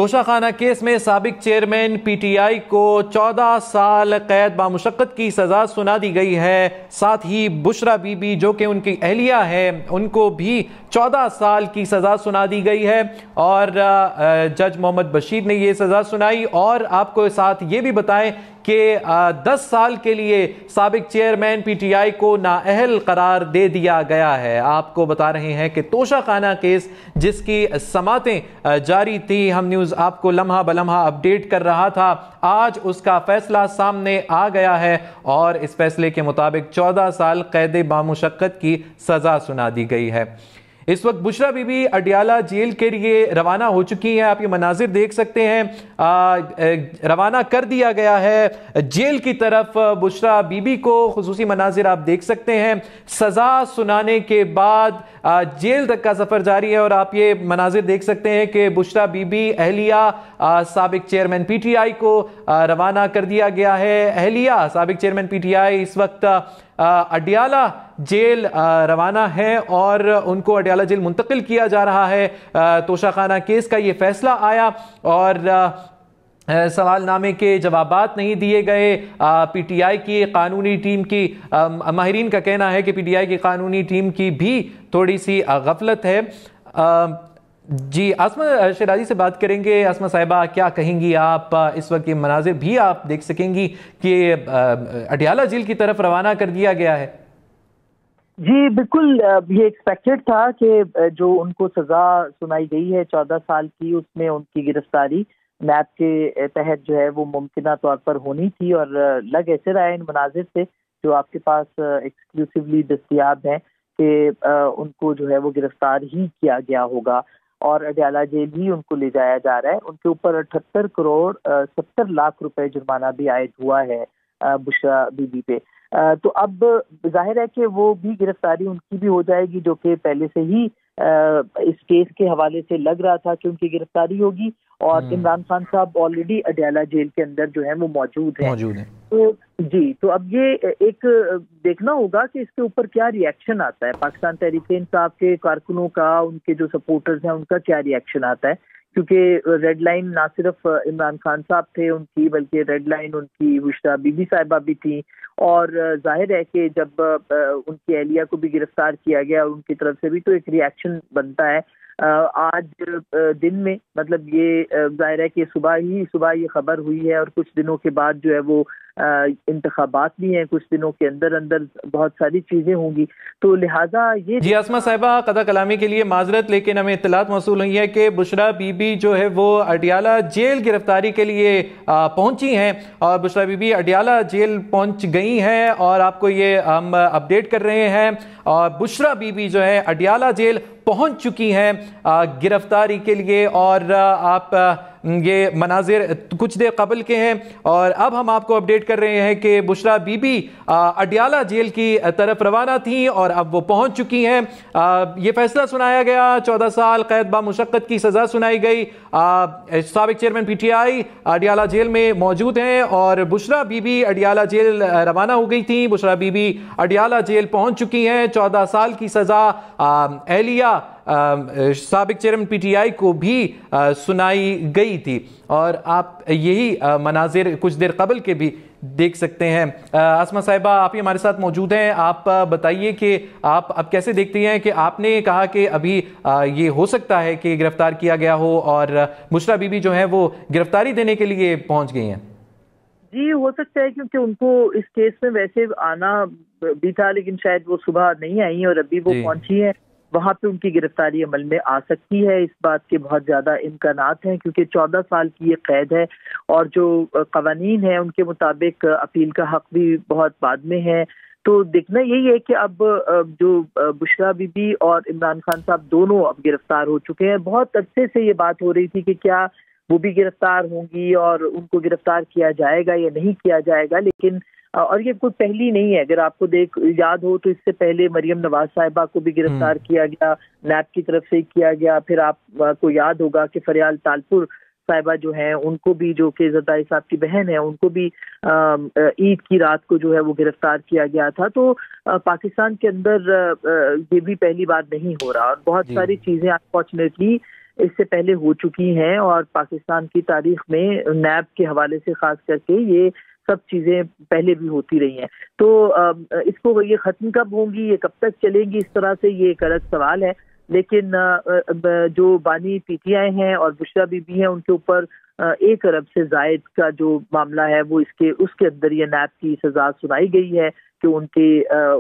توشہ خانہ کیس میں سابق چیئرمین پی ٹی آئی کو 14 سال قید بامشقت کی سزا سنا دی گئی ہے۔ ساتھ ہی بشرا بی بی جو کہ ان کی اہلیہ ہے ان کو بھی 14 سال کی سزا سنا دی گئی ہے اور جج محمد بشیر نے یہ سزا سنائی۔ اور آپ کو ساتھ یہ بھی بتائیں کہ 10 سال کے لیے سابق چیئرمین پی ٹی آئی کو نااہل قرار دے دیا گیا ہے۔ آپ کو بتا رہے ہیں کہ توشہ خانہ کیس جس کی سماعتیں جاری تھی، ہم نیوز آپ کو لمحہ بلمحہ اپڈیٹ کر رہا تھا، آج اس کا فیصلہ سامنے آ گیا ہے اور اس فیصلے کے مطابق 14 سال قید بامشقت کی سزا سنا دی گئی ہے۔ اس وقت بشرا بی بی اڈیالہ جیل کے لیے روانہ ہو چکی ہیں۔ آپ یہ مناظر دیکھ سکتے ہیں، روانہ کر دیا گیا ہے جیل کی طرف بشرا بی بی کو۔ خصوصی مناظر آپ دیکھ سکتے ہیں، سزا سنانے کے بعد جیل تک کا سفر جاری ہے اور آپ یہ مناظر دیکھ سکتے ہیں کہ بشرا بی بی اہلیہ سابق چیئرمین پی ٹی آئی کو روانہ کر دیا گیا ہے۔ اہلیہ سابق چیئرمین پی ٹی آئی اس وقت اڈیالہ جیل روانہ ہے اور ان کو اڈیالہ جیل منتقل کیا جا رہا ہے۔ توشہ خانہ کیس کا یہ فیصلہ آیا اور سوال نامے کے جوابات نہیں دیے گئے۔ پی ٹی آئی کی قانونی ٹیم کی ماہرین کا کہنا ہے کہ پی ٹی آئی کی قانونی ٹیم کی بھی تھوڑی سی غفلت ہے۔ جی آسمہ شیرازی سے بات کریں گے۔ آسمہ صاحبہ کیا کہیں گی آپ؟ اس وقت یہ مناظر بھی آپ دیکھ سکیں گی کہ اڈیالہ جیل کی طرف روانہ کر دیا گیا ہے۔ جی بالکل، یہ ایکسپیکٹڈ تھا کہ جو ان کو سزا سنائی گئی ہے 14 سال کی، اس میں ان کی گرفتاری نیب کے تحت جو ہے وہ ممکنہ طور پر ہونی تھی، اور لگ ایسے رہا ہے ان مناظر سے جو آپ کے پاس ایکسکلوسیولی دستیاب ہیں کہ ان کو جو ہے وہ گرفتار ہی کیا گیا ہوگا اور اڈیالہ جیل ہی ان کو لے جایا جا رہا ہے۔ ان کے اوپر 78 کروڑ 70 لاکھ روپے جرمانہ بھی عائد ہوا ہے بشرا بی بی پہ۔ تو اب ظاہر ہے کہ وہ بھی گرفتاری ان کی بھی ہو جائے گی، جو کہ پہلے سے ہی اس کیس کے حوالے سے لگ رہا تھا کہ ان کی گرفتاری ہوگی، اور عمران خان صاحب آلریڈی اڈیالہ جیل کے اندر جو ہے وہ موجود ہیں۔ تو جی تو اب یہ ایک دیکھنا ہوگا کہ اس کے اوپر کیا ری ایکشن آتا ہے، پاکستان تحریک انصاف کے کارکنوں کا، ان کے جو سپورٹرز ہیں ان کا کیا ری ایکشن آتا ہے، کیونکہ ریڈ لائن نہ صرف عمران خان صاحب تھے ان کی، بلکہ ریڈ لائن ان کی بشرا بی بی صاحبہ بھی تھیں، اور ظاہر ہے کہ جب ان کی اہلیہ کو بھی گرفتار کیا گیا اور ان کی طرف سے بھی تو ایک ری ایکشن بنتا ہے۔ آج دن میں مطلب یہ ظاہر ہے کہ صبح یہ خبر ہوئی ہے، اور کچھ دنوں کے بعد جو ہے وہ انتخابات بھی ہیں، کچھ دنوں کے اندر بہت ساری چیزیں ہوں گی، تو لہٰذا یہ جی آسمہ صاحبہ قطع کلامی کے لیے معذرت، لیکن ہمیں اطلاعات موصول ہوئی ہے کہ بشرا بی بی جو ہے وہ اڈیالہ جیل گرفتاری کے لیے پہنچی ہیں اور بشرا بی بی اڈیالہ جیل پہنچ گئی ہیں اور آپ کو یہ ہم اپڈیٹ کر رہے ہیں، اور بشرا بی بی جو ہے اڈیالہ جیل پہنچ چکی ہیں گرفتاری کے لیے، اور آپ یہ مناظر کچھ دیر قبل کے ہیں، اور اب ہم آپ کو اپڈیٹ کر رہے ہیں کہ بشرا بی بی اڈیالہ جیل کی طرف روانہ تھیں اور اب وہ پہنچ چکی ہیں۔ یہ فیصلہ سنایا گیا، 14 سال قید بامشقت کی سزا سنائی گئی۔ سابق chairman P T I Adiala jail میں موجود ہیں اور بشرا بی بی اڈیالہ جیل روانہ ہو گئی تھیں۔ بشرا بی بی اڈیالہ جیل پہنچ چکی ہیں۔ 14 سال کی سزا اہلیہ سابق چیئرمین پی ٹی آئی کو بھی سنائی گئی تھی، اور آپ یہی مناظر کچھ دیر قبل کے بھی دیکھ سکتے ہیں۔ آسمہ صاحبہ آپ ہی ہمارے ساتھ موجود ہیں، آپ بتائیے کہ آپ اب کیسے دیکھتے ہیں کہ آپ نے کہا کہ ابھی یہ ہو سکتا ہے کہ گرفتار کیا گیا ہو اور بشرا بی بی جو ہے وہ گرفتاری دینے کے لیے پہنچ گئی ہیں؟ جی ہو سکتا ہے، کیونکہ ان کو اس کیس میں ویسے آنا بھی تھا، لیکن شاید وہ صبح نہیں آئی اور ابھی وہ پہنچی ہیں، وہاں پہ ان کی گرفتاری عمل میں آ سکتی ہے۔ اس بات کے بہت زیادہ امکانات ہیں، کیونکہ 14 سال کی یہ قید ہے، اور جو قوانین ہیں ان کے مطابق اپیل کا حق بھی بہت بعد میں ہے۔ تو دیکھنا یہی ہے کہ اب جو بشرا بی بی اور عمران خان صاحب دونوں اب گرفتار ہو چکے ہیں۔ بہت عرصے سے یہ بات ہو رہی تھی کہ کیا وہ بھی گرفتار ہوں گی اور ان کو گرفتار کیا جائے گا یا نہیں کیا جائے گا، لیکن اور یہ کوئی پہلی نہیں ہے، اگر آپ کو یاد ہو تو اس سے پہلے مریم نواز صاحبہ کو بھی گرفتار کیا گیا، نیب کی طرف سے کیا گیا۔ پھر آپ کو یاد ہوگا کہ فریال تالپور صاحبہ جو ہیں ان کو بھی، جو کہ زرداری صاحب کی بہن ہیں، ان کو بھی عید کی رات کو جو ہے وہ گرفتار کیا گیا تھا۔ تو پاکستان کے اندر یہ بھی پہلی بار نہیں ہو رہا، اور بہت ساری چیزیں انفارچونیٹلی اس سے پہلے ہو چکی ہیں، اور پاکستان کی تاریخ میں نیب کے حوالے سے خاص کر کے یہ سب چیزیں پہلے بھی ہوتی رہی ہیں. تو اس کو یہ ختم کب ہوں گی، یہ کب تک چلیں گی اس طرح سے، یہ ایک الگ سوال ہے. لیکن جو بانی پی ٹی آئی ہیں اور بشرا بی بی ہیں، ان کے اوپر 1 ارب سے زائد کا جو معاملہ ہے وہ اس کے اندر یہ نیب کی سزا سنائی گئی ہے کہ ان کے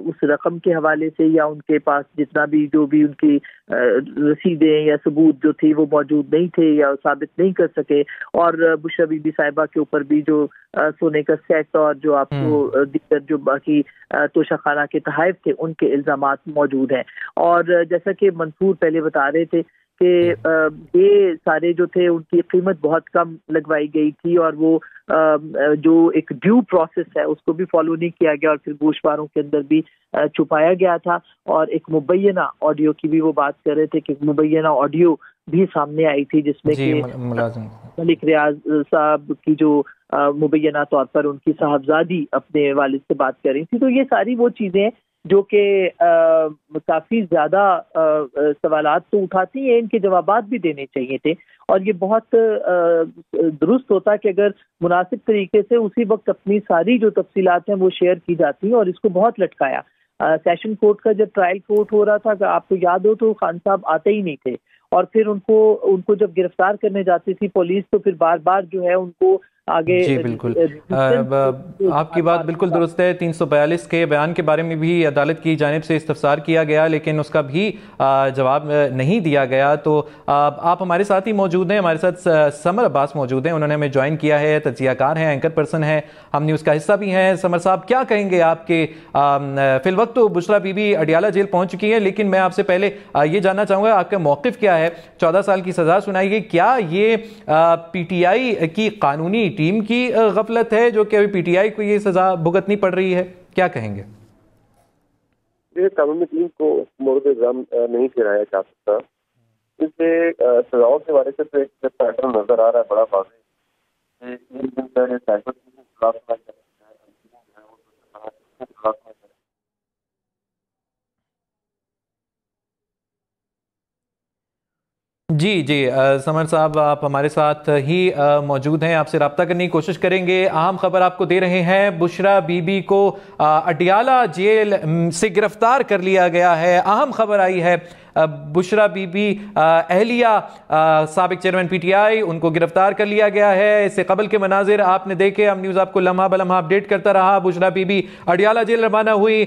اس رقم کے حوالے سے یا ان کے پاس جتنا بھی جو بھی ان کی رسیدیں یا ثبوت جو تھی وہ موجود نہیں تھے یا ثابت نہیں کر سکے. اور بشرا بی بی صاحبہ کے اوپر بھی جو سونے کا سیٹ اور جو آپ کو دیگر جو باقی توشہ خانہ کے تحائف تھے ان کے الزامات موجود ہیں. اور جیسا کہ منصور پہلے بتا رہے تھے کہ یہ سارے جو تھے ان کی قیمت بہت کم لگوائی گئی تھی، اور وہ جو ایک ڈیو پروسیس ہے اس کو بھی فالو نہیں کیا گیا، اور پھر گوشواروں کے اندر بھی چھپایا گیا تھا. اور ایک مبینہ آڈیو کی بھی وہ بات کر رہے تھے کہ مبینہ آڈیو بھی سامنے آئی تھی جس میں کہ ملک ریاض صاحب کی جو مبینہ طور پر ان کی صاحبزادی اپنے والد سے بات کر رہی تھی. تو یہ ساری وہ چیزیں جو کہ کافی زیادہ سوالات تو اٹھاتی ہیں، ان کے جوابات بھی دینے چاہیے تھے. اور یہ بہت درست ہوتا کہ اگر مناسب طریقے سے اسی وقت اپنی ساری جو تفصیلات ہیں وہ شیئر کی جاتی ہیں. اور اس کو بہت لٹکایا. سیشن کورٹ کا جب ٹرائل کورٹ ہو رہا تھا کہ آپ کو یاد ہو تو خان صاحب آتے ہی نہیں تھے، اور پھر ان کو جب گرفتار کرنے جاتی تھی پولیس تو پھر بار بار جو ہے ان کو آگے. جی بالکل، آپ کی بات بالکل درست ہے. 342 کے بیان کے بارے میں بھی عدالت کی جانب سے استفسار کیا گیا لیکن اس کا بھی جواب نہیں دیا گیا. تو آپ ہمارے ساتھ ہی موجود ہیں، ہمارے ساتھ سمر عباس موجود ہیں، انہوں نے ہمیں جوائن کیا ہے، تجزیہ کار ہیں، اینکر پرسن ہیں، ہم نیوز کا حصہ بھی ہیں. سمر صاحب کیا کہیں گے آپ کے فی الوقت تو بشرا بی بی اڈیالہ جیل پہنچ چکی ہیں، لیکن میں آپ سے پہلے یہ جاننا چاہوں گا آپ کا موقف کیا ہے؟ 14 سال کی سزا سنائی گئی، کیا یہ پی ٹی آئی کی قانونی ٹیم کی غفلت ہے جو کہ ابھی پی ٹی آئی کو یہ سزا بھگتنی پڑ رہی ہے؟ کیا کہیں گے؟ یہ قانونی ٹیم کو مورد الزام نہیں ٹھہرایا جا سکتا. اس سے سزاؤں کے بارے سے تو ایک پیٹرن نظر آ رہا ہے بڑا واضح. جی سمر صاحب آپ ہمارے ساتھ ہی موجود ہیں، آپ سے رابطہ کرنے کی کوشش کریں گے. اہم خبر آپ کو دے رہے ہیں، بشرا بی بی کو اڈیالہ جیل سے گرفتار کر لیا گیا ہے. اہم خبر آئی ہے، بشرا بی بی اہلیہ سابق چیئرمین پی ٹی آئی، ان کو گرفتار کر لیا گیا ہے. اس سے قبل کے مناظر آپ نے دیکھے، ہم نیوز آپ کو لمحہ بلمحہ اپڈیٹ کرتا رہا. بشرا بی بی اڈیالہ جیل روانہ ہوئی،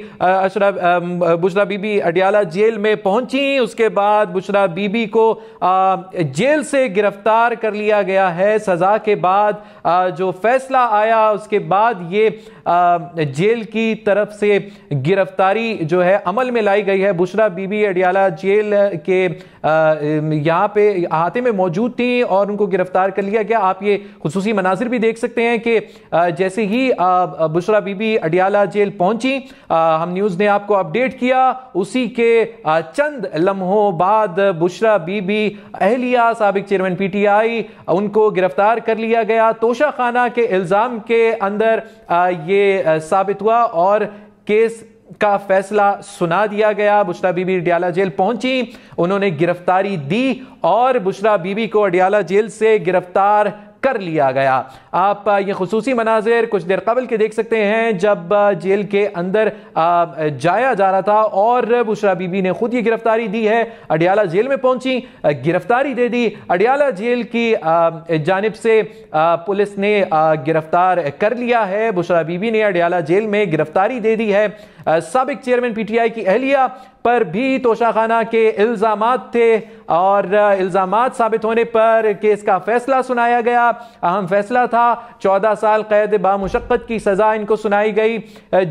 بشرا بی بی اڈیالہ جیل میں پہنچی، اس کے بعد بشرا بی بی کو جیل سے گرفتار کر لیا گیا ہے. سزا کے بعد جو فیصلہ آیا اس کے بعد یہ جیل کی طرف سے گرفتاری جو ہے عمل میں لائی گئی ہے. بشرا بی بی اڈیالہ جیل کے یہاں پہ احاطے میں موجود تھی اور ان کو گرفتار کر لیا گیا. آپ یہ خصوصی مناظر بھی دیکھ سکتے ہیں کہ جیسے ہی بشرا بی بی اڈیالہ جیل پہنچی، ہم نیوز نے آپ کو اپڈیٹ کیا، اسی کے چند لمحوں بعد بشرا بی بی اہلیہ سابق چیئرمین پی ٹی آئی، ان کو گرفتار کر لیا گیا. توشہ خانہ کے الزام کے اندر یہ ثابت ہوا اور کیس کا فیصلہ سنا دیا گیا. بشرا بی بی اڈیالہ جیل پہنچی، انہوں نے گرفتاری دی اور بشرا بی بی کو اڈیالہ جیل سے گرفتار کر لیا گیا. آپ یہ خصوصی مناظر کچھ دیر قبل کے دیکھ سکتے ہیں جب جیل کے اندر جایا جا رہا تھا اور بشرا بی بی نے خود یہ گرفتاری دی ہے. اڈیالہ جیل میں پہنچی، گرفتاری دے دی. اڈیالہ جیل کی جانب سے پولیس نے گرفتار کر لیا ہے. بشرا بی بی نے اڈیالہ جیل میں گرفتاری دے دی ہے. سابق چیئرمین پی ٹی آئی کی اہلیہ پر بھی توشہ خانہ کے الزامات تھے اور الزامات ثابت ہونے پر کیس کا فیصلہ سنایا گیا. اہم فیصلہ تھا 14 سال قید بامشقت کی سزا ان کو سنائی گئی،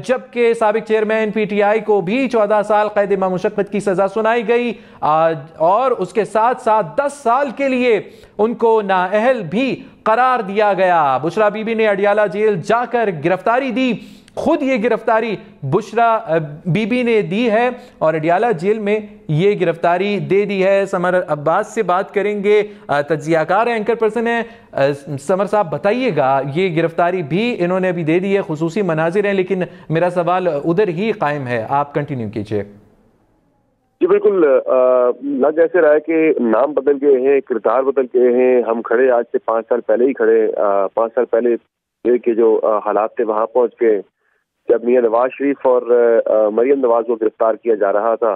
جبکہ سابق چیئرمین پی ٹی آئی کو بھی 14 سال قید بامشقت کی سزا سنائی گئی اور اس کے ساتھ ساتھ 10 سال کے لیے ان کو نااہل بھی قرار دیا گیا. بشرا بی بی نے اڈیالہ جیل جا کر گرفتاری دی. خود یہ گرفتاری بشرا بی بی نے دی ہے اور اڈیالہ جیل میں یہ گرفتاری دے دی ہے. سمر عباس سے بات کریں گے، تجزیہ کار اینکر پرسن ہیں. سمر صاحب بتائیے گا، یہ گرفتاری بھی انہوں نے ابھی دے دی ہے، خصوصی مناظر ہیں، لیکن میرا سوال ادھر ہی قائم ہے، آپ کنٹینیو کیجئے. جی بالکل، لگ ایسے رہا ہے کہ نام بدل گئے ہیں، کردار بدل گئے ہیں. ہم کھڑے آج سے 5 سال پہلے ہی کھڑے. 5 سال پہلے کے جو حالات تھے وہاں پہنچ کے جب میاں نواز شریف اور مریم نواز کو گرفتار کیا جا رہا تھا.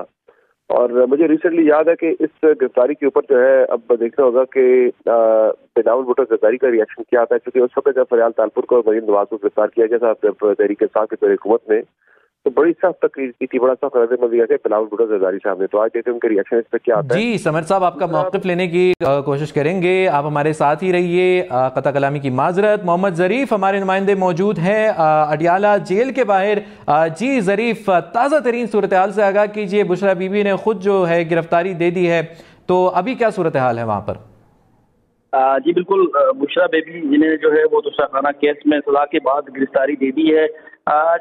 اور مجھے ریسنٹلی یاد ہے کہ اس گرفتاری کے اوپر جو ہے اب دیکھنا ہوگا کہ بلاول بھٹو زرداری کا ریئیکشن کیا آتا ہے، کیونکہ اس وقت جب فریال تالپور کو اور مریم نواز کو گرفتار کیا گیا تھا جب تحریک انصاف کے دور حکومت میں، تو بڑی سخت تقریر کی تھی، بڑا سخت رد عمل دیا تھا بلاول بھٹو زرداری صاحب نے. تو آج دیکھتے ہیں ان کا ریئیکشن اس پہ کیا آتا ہے. جی سمر صاحب، آپ کا موقف لینے کی کوشش کریں گے، آپ ہمارے ساتھ ہی رہیے. قطع کلامی کی معذرت. محمد ظریف ہمارے نمائندے موجود ہیں اڈیالہ جیل کے باہر. جی ظریف، تازہ ترین صورتحال سے آگاہ کیجیے. بشرا بی بی نے خود جو ہے گرفتاری دے دی ہے، تو ابھی کیا صورتحال ہے وہاں پر؟ جی بالکل، بشرا بیبی جنہیں جو ہے وہ دوسرا خانہ کیس میں سزا کے بعد گرفتاری دے دی ہے.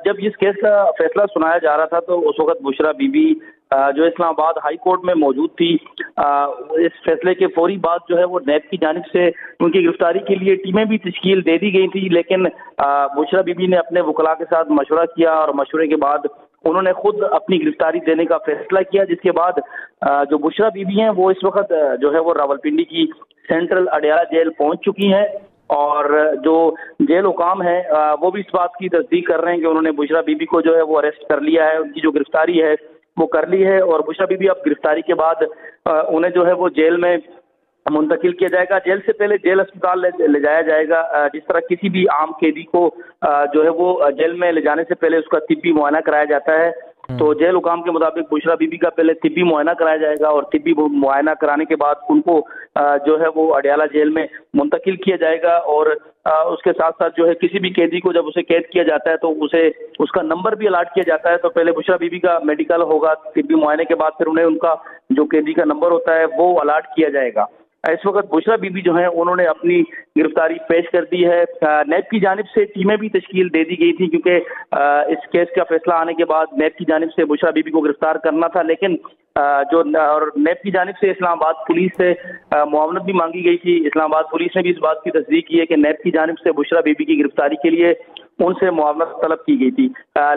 جب اس کیس کا فیصلہ سنایا جا رہا تھا تو اس وقت بشرا بی بی جو اسلام آباد ہائی کورٹ میں موجود تھی. اس فیصلے کے فوری بعد جو ہے وہ نیب کی جانب سے ان کی گرفتاری کے لیے ٹیمیں بھی تشکیل دے دی گئی تھی، لیکن بشرا بی بی نے اپنے وکلاء کے ساتھ مشورہ کیا اور مشورے کے بعد انہوں نے خود اپنی گرفتاری دینے کا فیصلہ کیا، جس کے بعد جو بشرا بی بی ہیں وہ اس وقت جو ہے وہ راولپنڈی کی سینٹرل اڈیالہ جیل پہنچ چکی ہیں. اور جو جیل حکام ہیں وہ بھی اس بات کی تصدیق کر رہے ہیں کہ انہوں نے بشرا بی بی کو جو ہے وہ اریسٹ کر لیا ہے، ان کی جو گرفتاری ہے وہ کر لی ہے. اور بشرا بی بی اب گرفتاری کے بعد انہیں جو ہے وہ جیل میں منتقل کیا جائے گا. جیل سے پہلے جیل اسپتال لے جایا جائے گا. جس طرح کسی بھی عام قیدی کو جو ہے وہ جیل میں لے جانے سے پہلے اس کا طبی معائنہ کرایا جاتا ہے، تو جیل حکام کے مطابق بشرا بی بی کا پہلے طبی معائنہ کرایا جائے گا، اور طبی معائنہ کرانے کے بعد ان کو جو ہے وہ اڈیالہ جیل میں منتقل کیا جائے گا. اور اس کے ساتھ ساتھ جو ہے کسی بھی قیدی کو جب اسے قید کیا جاتا ہے تو اسے اس کا نمبر بھی الاٹ کیا جاتا ہے. تو پہلے بشرا بی بی کا میڈیکل ہوگا، طبی معائنے کے بعد پھر انہیں ان کا جو قیدی کا نمبر ہوتا ہے وہ الاٹ کیا جائے گا. اس وقت بشرا بی بی جو ہیں انہوں نے اپنی گرفتاری پیش کر دی ہے. نیب کی جانب سے ٹیمیں بھی تشکیل دے دی گئی تھی، کیونکہ اس کیس کا فیصلہ آنے کے بعد نیب کی جانب سے بشرا بی بی کو گرفتار کرنا تھا، لیکن جو اور نیب کی جانب سے اسلام آباد پولیس سے معاونت بھی مانگی گئی تھی. اسلام آباد پولیس نے بھی اس بات کی تصدیق کی ہے کہ نیب کی جانب سے بشرا بی بی کی گرفتاری کے لیے ان سے معاونت طلب کی گئی تھی.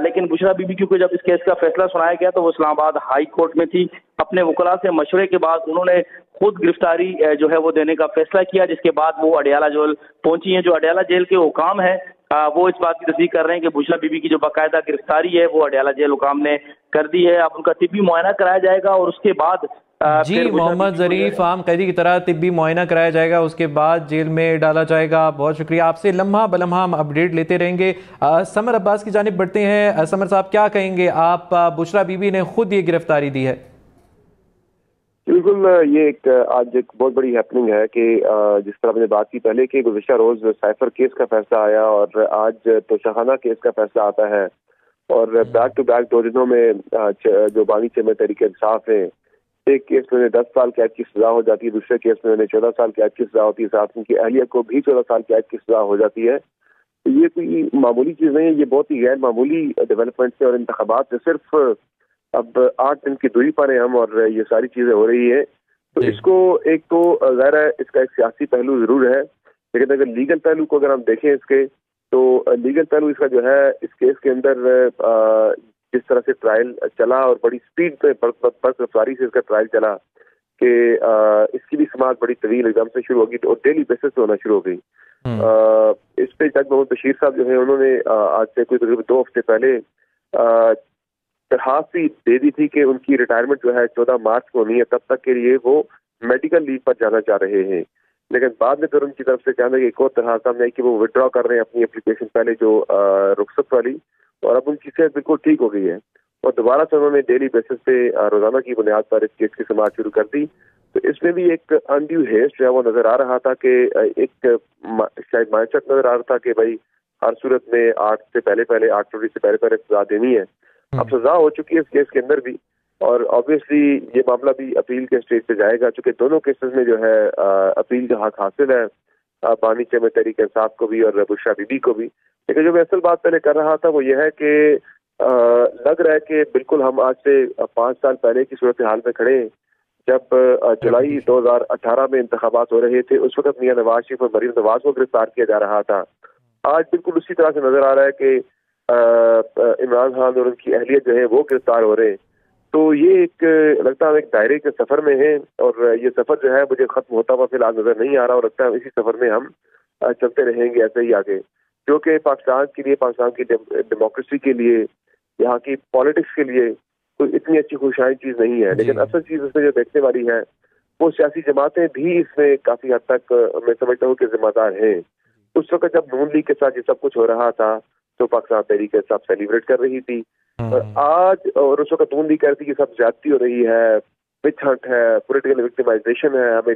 لیکن بشرا بی بی کیونکہ جب اس کیس کا فیصلہ سنایا گیا تو وہ اسلام آباد ہائی کورٹ میں تھی. اپنے وکلاء سے مشورے کے بعد انہوں نے خود گرفتاری جو ہے وہ دینے کا فیصلہ کیا، جس کے بعد وہ اڈیالہ جیل پہنچی ہیں. جو اڈیالہ جیل کے حکام ہیں وہ اس بات کی تصدیق کر رہے ہیں کہ بشرا بی بی کی جو باقاعدہ گرفتاری ہے وہ اڈیالہ جیل حکام نے کر دی ہے. اب ان کا طبی معائنہ کرایا جائے گا اور اس کے بعد جی محمد ظریف، عام قیدی کی طرح طبی معائنہ کرایا جائے گا، اس کے بعد جیل میں ڈالا جائے گا. بہت شکریہ. آپ سے لمحہ بلمحہ ہم اپڈیٹ لیتے رہیں گے. سمر عباس کی جانب بڑھتے ہیں. سمر صاحب کیا کہیں گے آپ؟ بشرا بی بی نے خود یہ گرفتاری دی ہے. بالکل، یہ آج ایک بہت بڑی ہیپننگ ہے کہ جس طرح میں نے بات کی پہلے کہ گزشتہ روز سائفر کیس کا فیصلہ آیا اور آج توشاخانہ کیس کا فیصلہ آتا ہے، اور بیک ٹو بیک 2 دنوں میں جو بانی چیئرمین تحریک انصاف ہیں، ایک کیس میں 10 سال قید کی سزا ہو جاتی ہے، دوسرے کیس میں 14 سال قید کی سزا ہوتی ہے، ساتھ ان کی اہلیہ کو بھی 14 سال قید کی سزا ہو جاتی ہے. تو یہ کوئی معمولی چیز نہیں ہے، یہ بہت ہی غیر معمولی ڈیولپمنٹ ہے. اور انتخابات سے صرف اب 8 دن کی دوری پر ہیں ہم، اور یہ ساری چیزیں ہو رہی ہیں. تو اس کو ایک تو ظاہر ہے اس کا ایک سیاسی پہلو ضرور ہے، لیکن اگر لیگل پہلو کو اگر ہم دیکھیں اس کے، تو لیگل پہلو اس کا جو ہے اس کیس کے اندر جس طرح سے ٹرائل چلا اور بڑی سپیڈ پہ برق رفتاری سے اس کا ٹرائل چلا کہ اس کی بھی سماعت بڑی طویل ایک دم سے شروع ہوگی اور ڈیلی بیسس پہ ہونا شروع ہو گئی. اس پہ جج محمد بشیر صاحب جو ہیں انہوں نے آج سے کوئی تقریباً 2 ہفتے پہلے درخواست بھی دے دی تھی کہ ان کی ریٹائرمنٹ جو ہے 14 مارچ کو ہونی ہے، تب تک کے لیے وہ میڈیکل لیو پر جانا چاہ رہے ہیں. لیکن بعد میں پھر ان کی طرف سے کہنا کہ ایک اور درخواست سامنے آئی کہ وہ وڈرا کر رہے ہیں اپنی اپلیکیشن پہلے جو رخصت والی، اور اب ان کی صحت بالکل ٹھیک ہو گئی ہے اور دوبارہ سے انہوں نے ڈیلی بیسس پہ روزانہ کی بنیاد پر اس کیس کی سماعت شروع کر دی. تو اس میں بھی ایک انڈیو ہیسٹ جو ہے وہ نظر آ رہا تھا کہ ایک شاید مائنڈ سیٹ نظر آ رہا تھا کہ بھائی ہر صورت میں 8 فروری سے پہلے سزا دینی ہے. اب سزا ہو چکی ہے اس کیس کے اندر بھی، اور آبویسلی یہ معاملہ بھی اپیل کے اسٹیج پہ جائے گا، چونکہ دونوں کیسز میں جو ہے اپیل کا حق حاصل ہے بانی چیئرمین تحریک انصاف کو بھی اور بشرا بی بی کو بھی. لیکن جو میں اصل بات پہلے کر رہا تھا وہ یہ ہے کہ لگ رہا ہے کہ بالکل ہم آج سے 5 سال پہلے کی صورتحال میں کھڑے ہیں جب جولائی 2018 میں انتخابات ہو رہے تھے. اس وقت میاں نواز شریف اور مریم نواز کو گرفتار کیا جا رہا تھا. آج بالکل اسی طرح سے نظر آ رہا ہے کہ عمران خان اور ان کی اہلیت جو ہے وہ گرفتار ہو رہے ہیں. تو یہ ایک لگتا ہے ایک دائرے کے سفر میں ہے، اور یہ سفر جو ہے مجھے ختم ہوتا ہوا فی الحال نظر نہیں آ رہا، اور لگتا ہے اسی سفر میں ہم چلتے رہیں گے ایسے ہی آگے، جو کہ پاکستان کے لیے، پاکستان کی ڈیموکریسی کے لیے، یہاں کی پالیٹکس کے لیے کوئی اتنی اچھی خوشائن چیز نہیں ہے۔ لیکن اصل چیز اس میں جو دیکھنے والی ہے وہ سیاسی جماعتیں بھی اس میں کافی حد تک میں سمجھتا ہوں کہ ذمہ دار ہیں۔ اس وقت جب نون لیگ کے ساتھ یہ سب کچھ ہو رہا تھا تو پاکستان تحریک انصاف سیلیبریٹ کر رہی تھی، اور آج اور اس وقت نون لیگ کہتی کہ سب زیادتی ہو رہی ہے، وچ ہنٹ ہے، پولیٹیکل وکٹمائزیشن ہے، ہمیں